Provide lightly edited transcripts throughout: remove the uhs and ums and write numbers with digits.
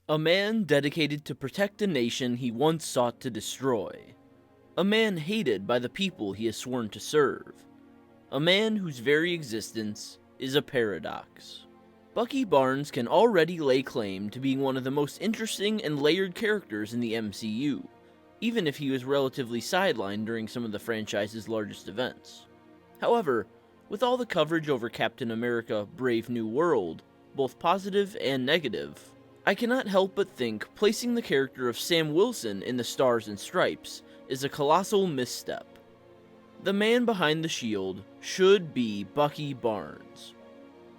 A man dedicated to protect a nation he once sought to destroy. A man hated by the people he has sworn to serve. A man whose very existence is a paradox. Bucky Barnes can already lay claim to being one of the most interesting and layered characters in the MCU, even if he was relatively sidelined during some of the franchise's largest events. However, with all the coverage over Captain America: Brave New World, both positive and negative, I cannot help but think placing the character of Sam Wilson in the Stars and Stripes is a colossal misstep. The man behind the shield should be Bucky Barnes.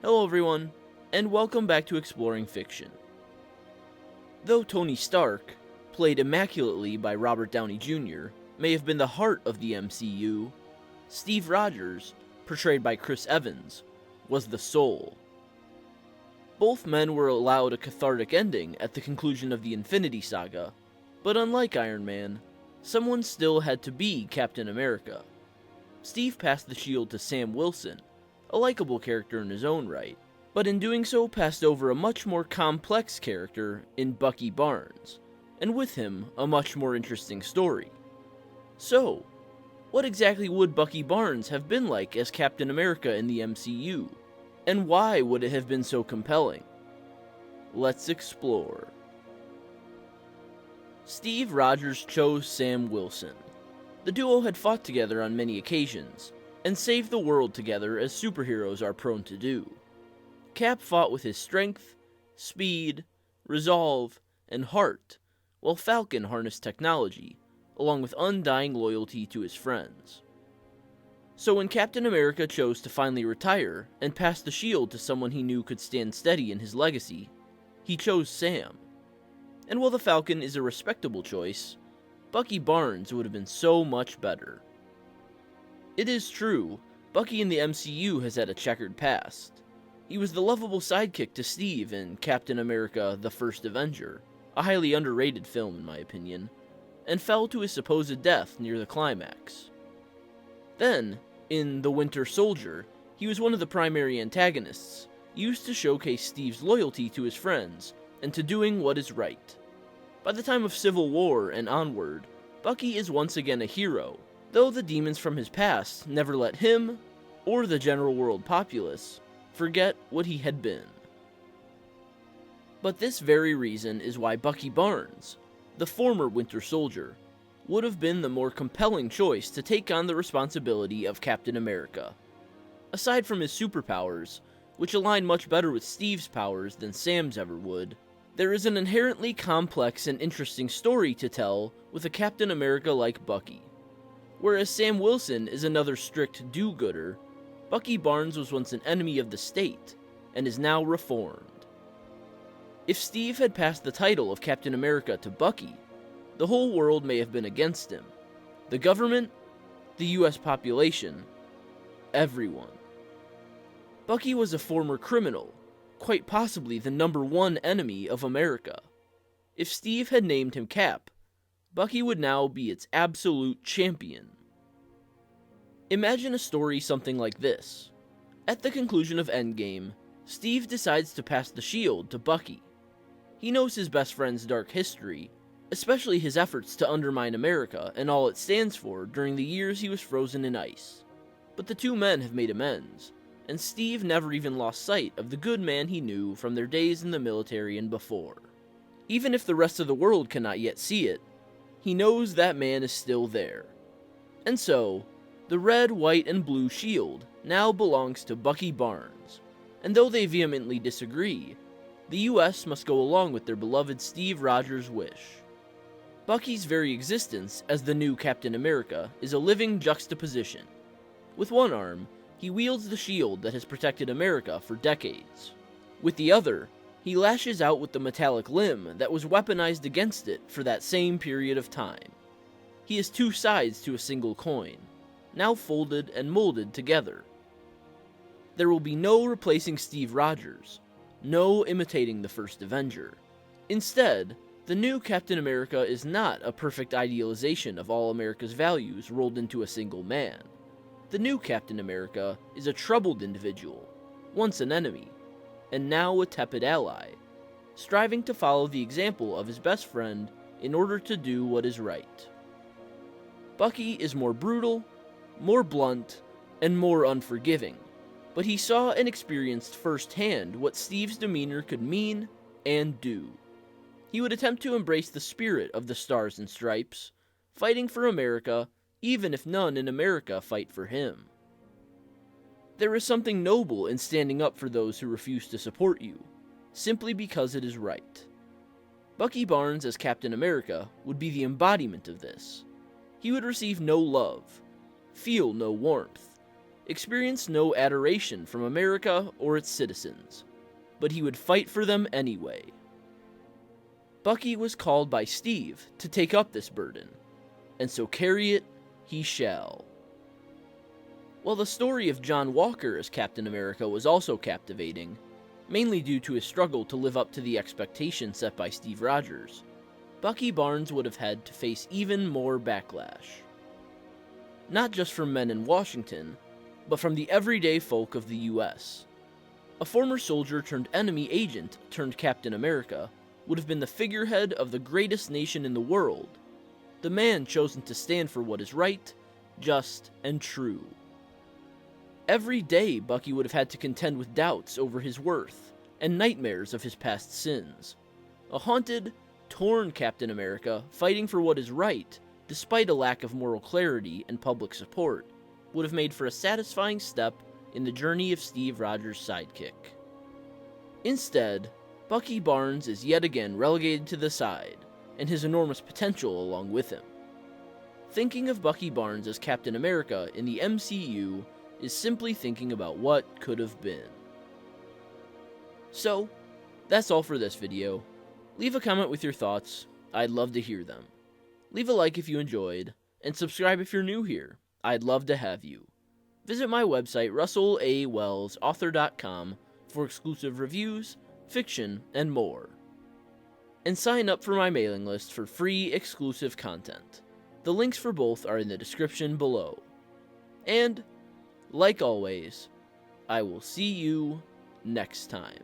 Hello everyone, and welcome back to Exploring Fiction. Though Tony Stark, played immaculately by Robert Downey Jr., may have been the heart of the MCU, Steve Rogers, portrayed by Chris Evans, was the soul. Both men were allowed a cathartic ending at the conclusion of the Infinity Saga, but unlike Iron Man, someone still had to be Captain America. Steve passed the shield to Sam Wilson, a likable character in his own right, but in doing so passed over a much more complex character in Bucky Barnes, and with him, a much more interesting story. So, what exactly would Bucky Barnes have been like as Captain America in the MCU? And why would it have been so compelling? Let's explore. Steve Rogers chose Sam Wilson. The duo had fought together on many occasions, and saved the world together as superheroes are prone to do. Cap fought with his strength, speed, resolve, and heart, while Falcon harnessed technology, along with undying loyalty to his friends. So when Captain America chose to finally retire and pass the shield to someone he knew could stand steady in his legacy, he chose Sam. And while the Falcon is a respectable choice, Bucky Barnes would have been so much better. It is true, Bucky in the MCU has had a checkered past. He was the lovable sidekick to Steve in Captain America: The First Avenger, a highly underrated film in my opinion, and fell to his supposed death near the climax. Then, in The Winter Soldier, he was one of the primary antagonists, used to showcase Steve's loyalty to his friends and to doing what is right. By the time of Civil War and onward, Bucky is once again a hero, though the demons from his past never let him, or the general world populace, forget what he had been. But this very reason is why Bucky Barnes, the former Winter Soldier, would have been the more compelling choice to take on the responsibility of Captain America. Aside from his superpowers, which align much better with Steve's powers than Sam's ever would, there is an inherently complex and interesting story to tell with a Captain America like Bucky. Whereas Sam Wilson is another strict do-gooder, Bucky Barnes was once an enemy of the state, and is now reformed. If Steve had passed the title of Captain America to Bucky, the whole world may have been against him. The government, the US population, everyone. Bucky was a former criminal, quite possibly the #1 enemy of America. If Steve had named him Cap, Bucky would now be its absolute champion. Imagine a story something like this. At the conclusion of Endgame, Steve decides to pass the shield to Bucky. He knows his best friend's dark history, especially his efforts to undermine America and all it stands for during the years he was frozen in ice. But the two men have made amends, and Steve never even lost sight of the good man he knew from their days in the military and before. Even if the rest of the world cannot yet see it, he knows that man is still there. And so, the red, white, and blue shield now belongs to Bucky Barnes, and though they vehemently disagree, the US must go along with their beloved Steve Rogers' wish. Bucky's very existence as the new Captain America is a living juxtaposition. With one arm, he wields the shield that has protected America for decades. With the other, he lashes out with the metallic limb that was weaponized against it for that same period of time. He is two sides to a single coin, now folded and molded together. There will be no replacing Steve Rogers, no imitating the first Avenger. Instead, the new Captain America is not a perfect idealization of all America's values rolled into a single man. The new Captain America is a troubled individual, once an enemy, and now a tepid ally, striving to follow the example of his best friend in order to do what is right. Bucky is more brutal, more blunt, and more unforgiving, but he saw and experienced firsthand what Steve's demeanor could mean and do. He would attempt to embrace the spirit of the Stars and Stripes, fighting for America even if none in America fight for him. There is something noble in standing up for those who refuse to support you, simply because it is right. Bucky Barnes as Captain America would be the embodiment of this. He would receive no love, feel no warmth, experience no adoration from America or its citizens, but he would fight for them anyway. Bucky was called by Steve to take up this burden, and so carry it he shall. While the story of John Walker as Captain America was also captivating, mainly due to his struggle to live up to the expectations set by Steve Rogers, Bucky Barnes would have had to face even more backlash. Not just from men in Washington, but from the everyday folk of the US. A former soldier turned enemy agent turned Captain America would have been the figurehead of the greatest nation in the world, the man chosen to stand for what is right, just, and true. Every day, Bucky would have had to contend with doubts over his worth and nightmares of his past sins. A haunted, torn Captain America fighting for what is right, despite a lack of moral clarity and public support, would have made for a satisfying step in the journey of Steve Rogers' sidekick. Instead, Bucky Barnes is yet again relegated to the side, and his enormous potential along with him. Thinking of Bucky Barnes as Captain America in the MCU is simply thinking about what could have been. So, that's all for this video. Leave a comment with your thoughts, I'd love to hear them. Leave a like if you enjoyed, and subscribe if you're new here, I'd love to have you. Visit my website russellawellsauthor.com for exclusive reviews, fiction, and more. And sign up for my mailing list for free exclusive content. The links for both are in the description below. And, like always, I will see you next time.